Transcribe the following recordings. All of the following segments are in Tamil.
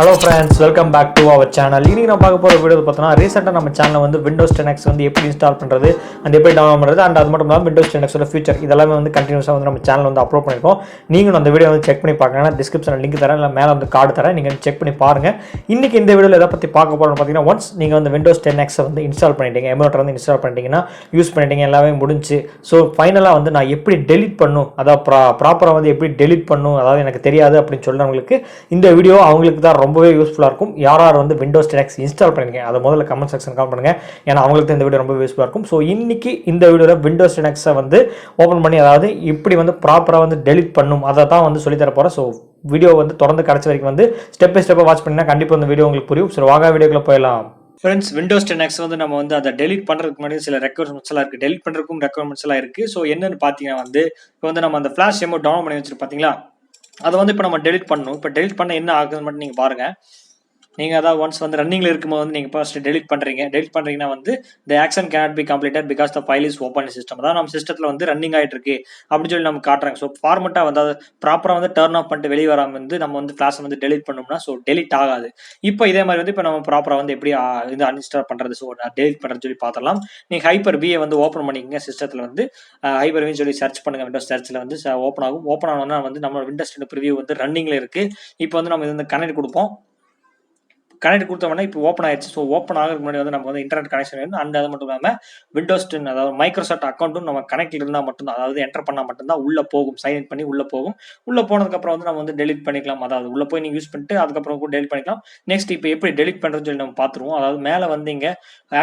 Hello friends, welcome back to our channel. இன்னைக்கு நான் பார்க்க போற வீடியோ பார்த்தோம்னா ரீசெண்டா நம்ம சேனல்ல வந்து Windows 10X வந்து எப்படி இன்ஸ்டால் பண்றது and எப்படி டவுன்லோட் பண்றது and அது மட்டும் இல்லாம Windows 10X ஓட ஃபீச்சர் இதெல்லாம் வந்து கண்டினியூஸா வந்து நம்ம சேனல்ல வந்து அப்லோட் பண்ணிருக்கோம். நீங்களும் அந்த வீடியோ வந்து செக் பண்ணி பார்க்கங்க. டிஸ்கிரிப்ஷன்ல லிங்க் தரேன் இல்ல மேல வந்து கார்டு தரேன். நீங்க செக் பண்ணி பாருங்க. இன்னைக்கு இந்த வீடியோல எதை பத்தி பார்க்க போறோம்னு பாத்தீங்கன்னா once நீங்க வந்து Windows 10X வந்து இன்ஸ்டால் பண்ணிட்டீங்க, எமுலேட்டர் வந்து இன்ஸ்டால் பண்ணிட்டீங்கன்னா யூஸ் பண்ணிட்டீங்க எல்லாமே முடிஞ்சு. சோ ஃபைனலா வந்து நான் எப்படி டெலீட் பண்ணும் அதாவது ப்ராப்பரா வந்து எப்படி டெலீட் பண்ணும் அதாவது எனக்கு தெரியாது அப்படின்னு சொல்றவங்களுக்கு இந்த வீடியோ அவங்களுக்கு தான் ரொம்பவே யூஸ்ஃபுல்லா இருக்கும். யார் வந்து விண்டோஸ் 10X இன்ஸ்டால் பண்ணிருக்கீங்க அதை முதல்ல கமெண்ட் செக்ஷன் கால் பண்ணுங்க. ஏன்னா அவங்களுக்கு இந்த வீடியோ ரொம்ப யூஸ்ஃபுல்லா இருக்கும். ஸோ இன்னைக்கு இந்த வீடியோவில் விண்டோஸ் 10X வந்து ஓப்பன் பண்ணி அதாவது இப்படி வந்து ப்ராப்பராக வந்து டெலிட் பண்ணும் அதை தான் வந்து சொல்லி தர போகிறேன். ஸோ வீடியோ வந்து தொடர்ந்து கடைசி வரைக்கும் வந்து ஸ்டெப் பை ஸ்டெப்பாக வாட்ச் பண்ணினா கண்டிப்பாக இந்த வீடியோ உங்களுக்கு புரியும். ஸோ வாங்க வீடியோக்குள்ள போயிடலாம். ஃப்ரெண்ட்ஸ், விண்டோஸ் 10X வந்து நம்ம வந்து அதை டெலிட் பண்ணுறதுக்கு முன்னாடி சில ரெக்குவயர்மெண்ட்ஸ் எல்லாம் இருக்குது. டெலிட் பண்ணுறதுக்கும் ரெக்குவயர்மெண்ட்ஸ் எல்லாம் இருக்குது. ஸோ என்னன்னு பார்த்தீங்கன்னா வந்து இப்போ வந்து நம்ம அந்த ஃப்ளாஷ் எமோ டவுன்லோட் பண்ணி வச்சிருக்கோம் பார்த்தீங்களா, அதை வந்து இப்போ நம்ம டெலிட் பண்ணணும். இப்போ டெலிட் பண்ண என்ன ஆகுதுன்னு மட்டும் நீங்கள் பாருங்கள். நீங்கள் அதாவது ஒன்ஸ் வந்து ரன்னிங்கில் இருக்கும்போது வந்து நீங்கள் ஃபர்ஸ்ட் டெலிட் பண்ணுறீங்கன்னா வந்து the action cannot be completed because the file is open system. அதாவது நம்ம சிஸ்டத்தில் வந்து ரன்னிங் ஆகிட்டு இருக்கு அப்படின்னு சொல்லி நம்ம காட்டுறாங்க. ஸோ ஃபார்மெட்டாக வந்து அதை ப்ராப்பராக வந்து டர்ன் ஆஃப் பண்ணிட்டு வெளியே வராமல் வந்து நம்ம வந்து ஃப்ளாஷை வந்து டெலிட் பண்ணோம்னா ஸோ டெலிட் ஆகாது. இப்போ இதே மாதிரி வந்து இப்போ நம்ம ப்ராப்பராக வந்து எப்படி இது அன்இன்ஸ்டால் பண்ணுறது ஸோ டெலிட் பண்ணுறதுன்னு சொல்லி பார்த்துடலாம். நீங்கள் ஹைப்பர் வியை வந்து ஓப்பன் பண்ணிக்கங்க. சிஸ்டத்தில் வந்து ஹைப்பர் வின்னு சொல்லி சர்ச் பண்ணுங்க. விண்டோஸ் சர்ச்சில் வந்து ஓப்பன் ஆகும். ஓப்பன் ஆனோன்னா வந்து நம்ம விண்டோஸ் 10 ப்ரிவியூ வந்து ரன்னிங்கில் இருக்குது. இப்போ வந்து நம்ம இது வந்து கனெக்ட் கொடுப்போம். கனெக்ட் கொடுத்தோம்னா இப்போ ஓப்பன் ஆயிடுச்சு. ஸோ ஓப்பன் ஆகிறதுக்கு முன்னாடி வந்து நமக்கு வந்து இன்டர்நெட் கனெக்ஷன் வேணும். அண்ட் அது மட்டும் இல்லாமல் விண்டோஸ் 10 அதாவது மைக்ரோசாஃப்ட் அக்கௌண்ட்டும் நம்ம கனெக்ட் இருந்தால் மட்டும்தான், அதாவது என்டர் பண்ணால் மட்டும்தான் உள்ளே போகும். சைன் இன் பண்ணி உள்ளே போகும். உள்ளே போனதுக்கப்புறம் வந்து நம்ம வந்து டெலிட் பண்ணிக்கலாம். அதாவது உள்ளே போய் நீங்கள் யூஸ் பண்ணிட்டு அதுக்கப்புறம் கூட டெலிட் பண்ணிக்கலாம். நெக்ஸ்ட் இப்போ எப்படி டெலிட் பண்ணுறதுன்னு சொல்லி நம்ம பார்த்துருவோம். அதாவது மேலே வந்து இங்கே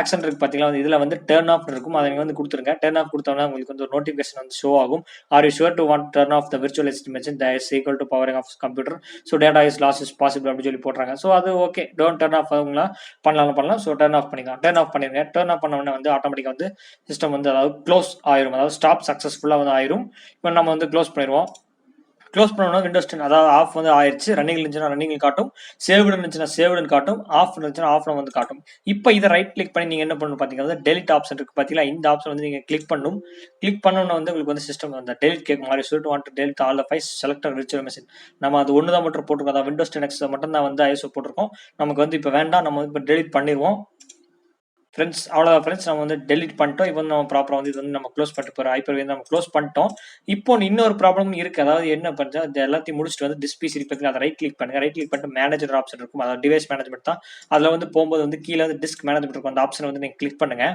ஆக்ஷன் இருக்கு பார்த்தீங்களா, வந்து இதில் வந்து டர்ன் ஆஃப் இருக்கும். அதை நீங்கள் வந்து கொடுத்துருங்க. டர்ன் ஆஃப் கொடுத்தோம்னா உங்களுக்கு வந்து ஒரு நோட்டிஃபிகேஷன் வந்து ஷோ ஆகும். Are you sure to want turn off the virtual estimation that is equal to powering off computer so data is loss is possible அப்படின்னு சொல்லி போட்டுறாங்க. ஸோ அது ஓகே, டோன்ட் டர்ன் ஆஃப் ஆகுங்களா பண்ணலாம். ஸோ டர்ன் ஆஃப் பண்ணிக்கலாம். டர்ன் ஆஃப் பண்ணிருங்க. டர்ன் ஆஃப் பண்ண உடனே வந்து ஆட்டோமேட்டிக்காக வந்து சிஸ்டம் வந்து அதாவது க்ளோஸ் ஆயிரும். அதாவது ஸ்டாப் சக்ஸஸ்ஃபுல்லாக வந்து ஆயிரும். இப்போ நம்ம வந்து க்ளோஸ் பண்ணிடுவோம். க்ளோஸ் பண்ணோம்னா விண்டோஸ் 10 அதாவது ஆஃப் வந்து ஆயிடுச்சு. ரன்னிங் இருந்துச்சுன்னா ரன்னிங் காட்டும், சேவ்டு இருந்துச்சுன்னா சேவ்டுன்னு காட்டும், ஆஃப் இருந்துச்சுன்னா ஆஃப்ல வந்து காட்டும். இப்போ இதை ரைட் கிளிக் பண்ணி நீங்கள் என்ன பண்ணணும் பார்த்தீங்கன்னா டெலிட் ஆப்ஷன் இருக்கு பார்த்தீங்களா, இந்த ஆப்ஷன் வந்து நீங்கள் கிளிக் பண்ணணும். கிளிக் பண்ணோன்னு வந்து உங்களுக்கு வந்து சிஸ்டம் வந்து டெலிட் கேட்கும். மாதிரி சொல்லிட்டு want to delete all the files selected virtual machine. நம்ம அது ஒன்று தான் மட்டும் போட்டிருக்கோம். அதாவது விண்டோஸ் 10X மட்டும் தான் வந்து ஐஎஸ்ஓ போட்டிருக்கோம். நமக்கு வந்து இப்போ வேண்டாம், நம்ம வந்து இப்போ டெலிட் பண்ணிடுவோம். ஃப்ரெண்ட்ஸ் அவ்வளோதான் ஃப்ரெண்ட்ஸ், நம்ம வந்து டெலிட் பண்ணிட்டோம். இப்போ வந்து நம்ம ப்ராப்பராக வந்து இது வந்து நம்ம க்ளோஸ் பண்ணிட்டு போகிறோம். ஹைப்பர் வந்து நம்ம க்ளோஸ் பண்ணிட்டோம். இப்போ இன்னொரு ப்ராப்ளம் இருக்குது. அதாவது என்ன பண்ணுறது, அது எல்லாத்தையும் முடிச்சுட்டு வந்து டிஸ்பிசி இருக்கு, அதை ரைட் கிளிக் பண்ணுங்க. ரைட் கிளிக் பண்ணிட்டு மேனேஜர் ஆப்ஷன் இருக்கும், அதாவது டிவைஸ் மேனேஜ்மெண்ட் தான். அதில் வந்து போகும்போது வந்து கீழே வந்து டிஸ்க் மேனேஜ்மெண்ட் இருக்கும். அந்த ஆப்ஷன் வந்து நீங்கள் கிளிக் பண்ணுங்க.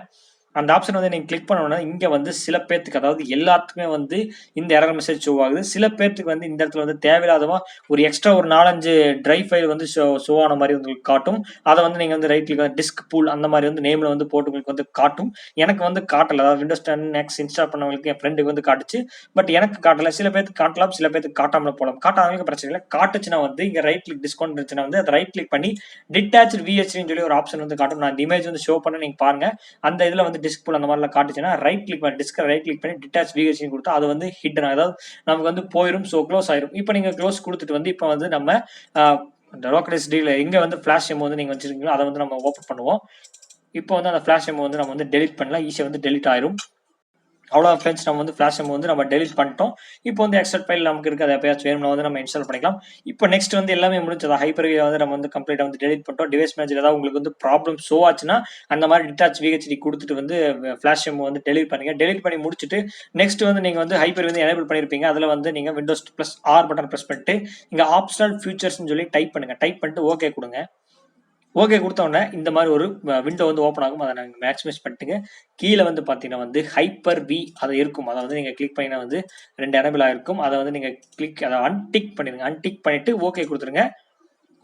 அந்த ஆப்ஷன் வந்து நீங்கள் கிளிக் பண்ணோன்னா இங்கே வந்து சில பேர்த்துக்கு அதாவது எல்லாத்துக்குமே வந்து இந்த எரர் மெசேஜ் ஷோ ஆகுது. சில பேர்த்துக்கு வந்து இந்த இடத்துல வந்து தேவையில்லாதவா ஒரு எக்ஸ்ட்ரா ஒரு 4-5 டிரைவ் ஃபைல் வந்து ஷோ ஆன மாதிரி உங்களுக்கு காட்டும். அதை வந்து நீங்கள் வந்து ரைட் கிளிக் டிஸ்க் பூல் அந்த மாதிரி வந்து நேமில் வந்து போட்டு உங்களுக்கு வந்து காட்டும். எனக்கு வந்து காட்டலை. அதாவது விண்டோஸ் 10X இன்ஸ்டால் பண்ணவங்களுக்கு என் ஃப்ரெண்டுக்கு வந்து காட்டுச்சு. பட் எனக்கு காட்டலை. சில பேருக்கு காட்டலாம், சில பேருக்கு காட்டாமல் போகலாம். காட்டாதவங்களுக்கு பிரச்சனை இல்லை. காட்டுச்சுன்னா வந்து இங்கே ரைட் கிளிக் டிஸ்கவுண்ட் இருந்துச்சுன்னா வந்து அதை ரைட் கிளிக் பண்ணி டிட்டாச் விஹெச்டின்னு சொல்லி ஒரு ஆப்ஷன் வந்து காட்டும். நான் இந்த இமேஜ் வந்து ஷோ பண்ண நீங்கள் பாருங்க. அந்த இதில் வந்து டிஸ்க் பூல் அந்த மாதிரிலாம் காட்டுச்சுன்னா ரைட் கிளிக் பண்ணி டிஸ்கை ரைட் கிளிக் பண்ணி டிட்டாச் விஹெச்டின்னு கொடுத்தா அது வந்து ஹிடன், அதாவது நமக்கு வந்து போயிடும். ஸோ க்ளோஸ் ஆயிரும். இப்போ நீங்கள் க்ளோஸ் கொடுத்துட்டு வந்து இப்போ வந்து நம்ம லோக்கல் எஸ்டியில் எங்கே வந்து ஃபிளாஷ் எமோ வந்து நீங்கள் வச்சிருக்கீங்களோ அதை வந்து நம்ம ஓப்பன் பண்ணுவோம். இப்போ வந்து அந்த ஃபிளாஷ் எமோ வந்து நம்ம வந்து டெலிட் பண்ணலாம். ஈஸியாக வந்து டெலிட் ஆயிரும். அவ்வளோ ஃப்ரெண்ட்ஸ், நம்ம வந்து ஃபிளாஷ் எமோ வந்து நம்ம டெலிட் பண்ணிட்டோம். இப்போ வந்து எக்ஸ்ட்ரா ஃபைல் நமக்கு இருக்குது, அதை எப்பயாச்சும் வேணும்னா வந்து நம்ம இன்ஸ்டால் பண்ணிக்கலாம். இப்போ நெக்ஸ்ட் வந்து எல்லாமே முடிஞ்சது. ஹைப்பர் வந்து நம்ம வந்து கம்ப்ளீட்டாக வந்து டெலிட் பண்ணிட்டோம். டிவைஸ் மேனேஜர் ஏதாவது உங்களுக்கு வந்து ப்ராப்ளம் ஷோ ஆச்சுன்னா அந்த மாதிரி டிட்டாச் விஹெச்டி கொடுத்துட்டு வந்து ஃபிளாஷ் எமோ வந்து டெலிட் பண்ணுங்க. டெலிட் பண்ணி முடிச்சுட்டு நெக்ஸ்ட் வந்து நீங்கள் வந்து ஹைப்பர் வந்து எனேபிள் பண்ணியிருப்பீங்க. அதில் வந்து நீங்கள் Windows plus R button press பண்ணிட்டு இங்கே ஆப்ஷனல் ஃபியூச்சர்ஸ்னு சொல்லி டைப் பண்ணுங்க. டைப் பண்ணிட்டு ஓகே கொடுங்க. ஓகே கொடுத்தோடனே இந்த மாதிரி ஒரு விண்டோ வந்து ஓப்பன் ஆகும். அதை நாங்கள் மேக்ஸிமைஸ் பண்ணிட்டுங்க. கீழே வந்து பார்த்தீங்கன்னா வந்து ஹைப்பர் வி அதை இருக்கும். அதை வந்து நீங்கள் கிளிக் பண்ணினா வந்து 2 எனேபிள் ஆகிருக்கும். அதை வந்து நீங்கள் அதை அன்டிக் பண்ணிடுங்க. அன்டிக் பண்ணிவிட்டு ஓகே கொடுத்துருங்க.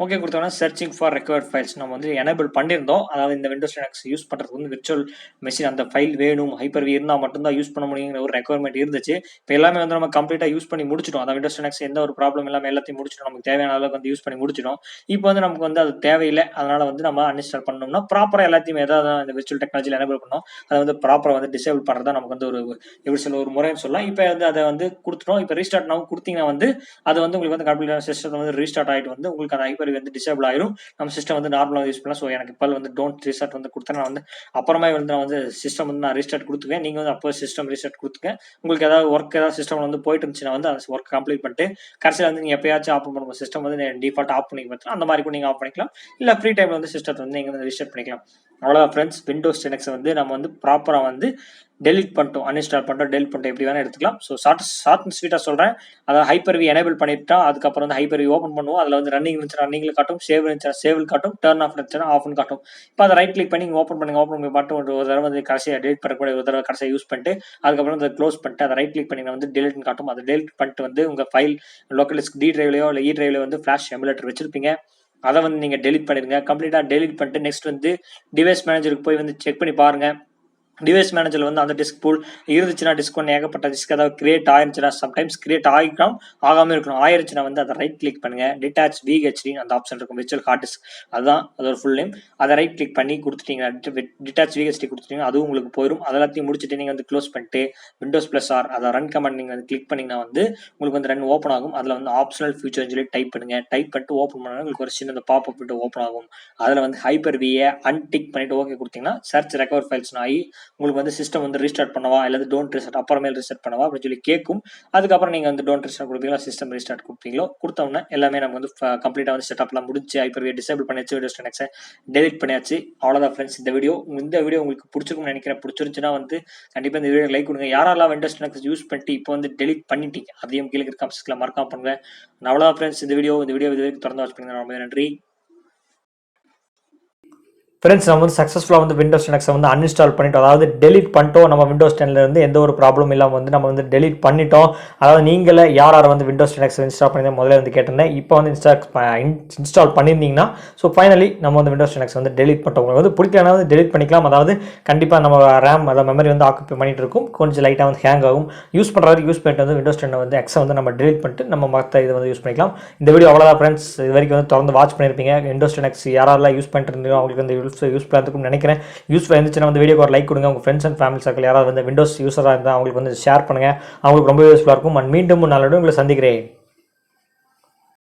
ஓகே கொடுத்தோம்னா சர்ச்சிங் ஃபார் ரெக்வயர்ட் ஃபைல்ஸ் நம்ம வந்து எனேபிள் பண்ணியிருந்தோம். அதாவது இந்த விண்டோஸ் 10X யூஸ் பண்ணுறதுக்கு வந்து விர்ச்சுவல் மெஷின் அந்த ஃபைல் வேணும், ஹைப்பர் வி இருந்தால் மட்டும்தான் யூஸ் பண்ண முடியுங்கிற ஒரு ரெக்வயர்மெண்ட் இருந்துச்சு. இப்போ எல்லாமே வந்து நம்ம கம்ப்ளீட்டாக யூஸ் பண்ணி முடிச்சிட்டோம். அந்த விண்டோஸ் 10X எந்த ஒரு ப்ராப்ளம் இல்லாமல் எல்லாத்தையும் முடிச்சிட்டோம். நமக்கு தேவையான அளவுக்கு வந்து யூஸ் பண்ணி முடிச்சிட்டோம். இப்போ வந்து நமக்கு வந்து அது தேவையில்லை. அதனால வந்து நம்ம அன்இன்ஸ்டால் பண்ணோம்னா ப்ராப்பராக எல்லாத்தையுமே ஏதாவது இந்த விர்ச்சுவல் டெக்னாலஜியில் எனேபிள் பண்ணோம். அதை வந்து ப்ராப்பராக வந்து டிசேபிள் பண்ணுறதா நமக்கு வந்து ஒரு எப்படி சொல்ல ஒரு முறைன்னு சொல்லலாம். இப்போ வந்து அதை வந்து கொடுத்துட்டோம். இப்போ ரீஸ்டார்ட் நம்ம கொடுத்தீங்கன்னா வந்து அது வந்து உங்களுக்கு வந்து கம்ப்ளீட்டாக சிஸ்டம் வந்து ரீஸ்டார்ட் ஆகிட்டு வந்து உங்களுக்கு அந்த ஹைப்பர்வி வந்து டிசேபிள் ஆயிரும், நம்ம சிஸ்டம் வந்து நார்மலாக யூஸ் பண்ணலாம். ஸோ எனக்கு இப்போ வந்து டோன்ட் ரீஸ்டார்ட் வந்து கொடுத்தேன். நான் வந்து அப்புறமா வந்து நான் வந்து சிஸ்டம் வந்து நான் ரீஸ்டார்ட் கொடுத்துக்கேன். நீங்கள் வந்து அப்போ சிஸ்டம் ரீஸ்டார்ட் கொடுத்துங்க. உங்களுக்கு ஏதாவது ஒர்க் ஏதாவது சிஸ்டம் வந்து போயிட்டு இருந்துச்சுன்னா வந்து அந்த ஒர்க் கம்ப்ளீட் பண்ணிட்டு கடைசியில் வந்து நீங்கள் எப்பயாச்சும் ஆஃப் பண்ணுவோம் சிஸ்டம் வந்து டிஃபால்ட் ஆஃப் பண்ணி பார்த்தா அந்த மாதிரி கூட நீங்கள் ஆஃப் பண்ணிக்கலாம். இல்லை ஃப்ரீ டைமில் வந்து சிஸ்டத்தை வந்து நீங்கள் வந்து ரீஸ்டார்ட் பண்ணிக்கலாம். அவ்வளோதான் ஃப்ரெண்ட்ஸ். விண்டோஸ் 10X வந்து நம்ம வந்து ப்ராப்பராக வந்து டெலிட் பண்ணிட்டோம், அன்இன்ஸ்டால் பண்ணிட்டோம், டெலிட் பண்ணிட்டோம், எப்படி வேணால் எடுத்துக்கலாம். ஸோ ஷார்ட் அண்ட் ஸ்வீட்டாக சொல்கிறேன். அதாவது ஹைப்பர்வி எனேபிள் பண்ணிட்டா அதுக்கப்புறம் வந்து ஹைப்பர்வி ஓப்பன் பண்ணுவோம். அதில் வந்து ரன்னிங் இருந்துச்சுன்னா ரன்னிங்கில் காட்டும், சேவ் இருந்துச்சுன்னா சேவில் காட்டும், டர்ன் ஆஃப் இருந்துச்சுன்னா ஆஃப்னு காட்டும். இப்போ அதை ரைட் கிளிக் பண்ணி நீங்கள் ஓப்பன் பண்ணி பாட்டு ஒரு தடவை வந்து கடைசியாக டெலிட் பண்ணக்கூடிய ஒரு தடவை கடைசியாக யூஸ் பண்ணிட்டு அதுக்கப்புறம் அதை க்ளோஸ் பண்ணிட்டு அதை ரைட் கிளிக் பண்ணி வந்து டெலிட்னு காட்டும். அதை டெலிட் பண்ணிட்டு வந்து உங்கள் ஃபைல் லோக்கல் டிஸ்க் டி டிரைவ்லையோ இல்லை இ டிரைவ்லையோ வந்து ஃப்ளாஷ் எமுலேட்டர் வச்சிருப்பீங்க, அதை வந்து நீங்கள் டெலிட் பண்ணிடுங்க. கம்ப்ளீட்டாக டெலிட் பண்ணிட்டு நெக்ஸ்ட் வந்து டிவைஸ் மேனேஜருக்கு போய் வந்து செக் பண்ணி பாருங்கள். டிவைஸ் மேனேஜரில் வந்து அந்த டிஸ்க் பூல் இருந்துச்சுன்னா டிஸ்க் ஒன்று ஏகப்பட்ட டிஸ்க் ஏதாவது கிரியேட் ஆயிருச்சுன்னா சம்டைம்ஸ் கிரியேட் ஆகிக்கலாம், ஆகாமல் இருக்கணும். ஆயிருச்சுன்னா வந்து அதை ரைட் கிளிக் பண்ணுங்க, டிட்டாச் VHD அந்த ஆப்ஷன் இருக்கும், விர்ச்சுவல் ஹார்ட் டிஸ்க், அதுதான் அதோட ஃபுல் நேம். அதை ரைட் கிளிக் பண்ணி கொடுத்துட்டீங்கன்னா டிட்டாச் VHD கொடுத்துட்டீங்கன்னா அதுவும் உங்களுக்கு போயிடும். அதெல்லாத்தையும் முடிச்சுட்டு நீங்கள் வந்து க்ளோஸ் பண்ணிட்டு Windows+R அதை ரன் கமெண்ட் நீங்கள் வந்து கிளிக் பண்ணிங்கன்னா வந்து உங்களுக்கு வந்து ரன் ஓப்பன் ஆகும். அதில் வந்து ஆப்ஷனல் ஃபியூச்சர்னு சொல்லி டைப் பண்ணுங்க. டைப் பண்ணிட்டு ஓப்பன் பண்ணால் உங்களுக்கு ஒரு சின்ன பாப் அப் விட்டு ஓப்பன் ஆகும். அதில் வந்து ஹைப்பர்வியை அன்டிக் பண்ணிட்டு ஓகே கொடுத்தீங்கன்னா சர்ச் ரெக்கவர் ஃபைல்ஸ் ஆகி உங்களுக்கு வந்து சிஸ்டம் வந்து ரீஸ்டார்ட் பண்ணவா இல்லை டோன்ட் ரீஸ்டார்ட் அப்புறமேல் ரீஸ்டார்ட் பண்ணவா அப்படின்னு சொல்லி கேட்கும். அதுக்கப்புறம் நீங்கள் வந்து டோன்ட் ரீஸ்டார்ட் கொடுப்பீங்களா சிஸ்டம் ரீஸ்டார்ட் கொடுப்பீங்களோ கொடுத்தோம்னா எல்லாமே நம்ம வந்து கம்ப்ளீட்டாக வந்து செட்டப்லாம் முடிச்சு ஹைப்பர்வியை டிசேபிள் பண்ணியாச்சு, விண்டோஸ் 10X டெலிட் பண்ணியாச்சு. அவ்வளோதான் ஃப்ரெண்ட்ஸ். இந்த வீடியோ உங்களுக்கு பிடிச்சிருக்கும்னு நினைக்கிறேன். பிடிச்சிருந்துச்சுன்னா வந்து கண்டிப்பாக இந்த வீடியோ லைக் கொடுங்க. யாரெல்லாம் விண்டோஸ் 10X யூஸ் பண்ணிட்டு இப்போ வந்து டெலிட் பண்ணிட்டீங்க அதையும் கீழே இருக்க கமெண்ட்ஸ்ல மறக்காம பண்ணுங்க. அவ்வளோதான் ஃப்ரெண்ட்ஸ். இந்த வீடியோ இது வரைக்கும் தொடர்ந்து வாட்ச் பண்ணுங்க. ரொம்ப நன்றி ஃப்ரெண்ட்ஸ். நம்ம வந்து சக்ஸஸ்ஃபுல்லாக வந்து விண்டோஸ் 10X வந்து அன்இன்ஸ்டால் பண்ணிட்டோம், அதாவது டெலிட் பண்ணிட்டோம். நம்ம விண்டோஸ் 10 இருந்து எந்த ஒரு ப்ராப்ளம் இல்லாமல் வந்து நம்ம வந்து டெலிட் பண்ணிட்டோம். அதாவது நீங்களே யார் வந்து விண்டோஸ் 10X இன்ஸ்டால் பண்ணி முதல்ல வந்து கேட்டிருந்தேன். இப்போ வந்து இன்ஸ்டால் பண்ணியிருந்தீங்கன்னா ஸோ ஃபைனலி நம்ம வந்து விண்டோஸ் 10X வந்து டெலிட் பண்ணிட்டோம். உங்களுக்கு வந்து பிடிக்கலனா வந்து டெலிட் பண்ணிக்கலாம். அதாவது கண்டிப்பாக நம்ம ரேம் அதாவது மெமரி வந்து ஆக்குப்பை பண்ணிட்டு இருக்கும், கொஞ்சம் லைட்டாக வந்து ஹேங் ஆகும். யூஸ் பண்ணிட்டு வந்து விண்டோஸ் 10 வந்து X வந்து நம்ம டெலிட் பண்ணிட்டு நம்ம மற்ற இதை வந்து யூஸ் பண்ணிக்கலாம். இந்த வீடியோ அவ்வளோதான் ஃப்ரெண்ட்ஸ். இது வரைக்கும் வந்து தொடர்ந்து வாட்ச் பண்ணியிருப்பீங்க. விண்டோஸ் 10X யாரெல்லாம் யூஸ் பண்ணிட்டு இருந்தீங்களோ அவங்களுக்கு வந்து யூஸ்ஃபுல்லாக இருக்கும்னு நினைக்கிறேன். யூஸ்ஃபுல்லாக இருந்துச்சுன்னா வந்து வீடியோக்கு ஒரு லைக் கொடுங்க. உங்கள் ஃப்ரெண்ட்ஸ் அண்ட் ஃபேமிலி சர்க்கிள் யாராவது வந்து விண்டோஸ் யூஸராக இருந்தால் அவங்களுக்கு வந்து ஷேர் பண்ணுங்கள். அவங்களுக்கு ரொம்ப யூஸ்ஃபுல்லாக இருக்கும். மீண்டும் நல்ல உங்களை சந்திக்கிறேன்.